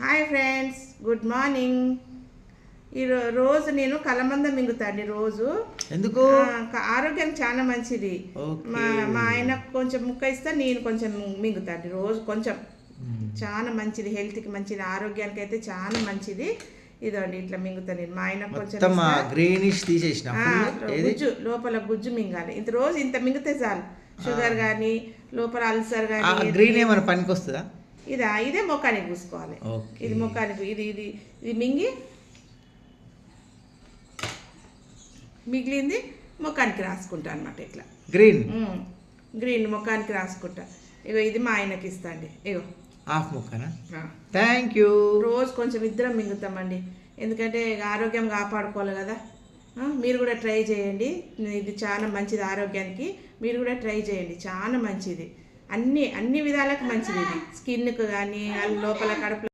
Hi friends, good morning. రోజు నేను కలమంద మింగుతాండి రోజు. ఎందుకు? ఆరోగ్యానికి చాలా మంచిది. మా ఆయన కొంచెం ముక్క ఇస్తే నేను కొంచెం మింగుతాండి రోజు కొంచెం. చాలా మంచిది, హెల్త్కి మంచిది, ఆరోగ్యానికి అయితే చాలా మంచిది. ఇదండి ఇట్లా మింగుతా నేను. మా ఆయన కొంచెం గ్రీనిష్ తీసేసిన గుజ్జు, లోపల గుజ్జు మింగాలి. ఇంత రోజు ఇంత మింగితే చాలు. షుగర్ కానీ లోపల అల్సర్ కానీ. గ్రీన్ ఏమైనా పనికి వస్తుందా? ఇదే ముఖానికి పూసుకోవాలి. ఇది ముఖానికి ఇది ఇది ఇది మింగి మిగిలింది ముఖానికి రాసుకుంటా అనమాట. ఇట్లా గ్రీన్ ముఖానికి రాసుకుంటా. ఇగో ఇది మా ఆయనకి ఇస్తా అండి. ఇగో హాఫ్ ముక్కనా? Thank you. రోజు కొంచెం ఇద్దరం మింగుతామండి, ఎందుకంటే ఆరోగ్యం కాపాడుకోవాలి కదా. మీరు కూడా ట్రై చేయండి, ఇది చాలా మంచిది ఆరోగ్యానికి. మీరు కూడా ట్రై చేయండి, చాలా మంచిది. అన్ని విధాలకు మంచిది ఇది. స్కిన్కు కానీ లోపల కడుపు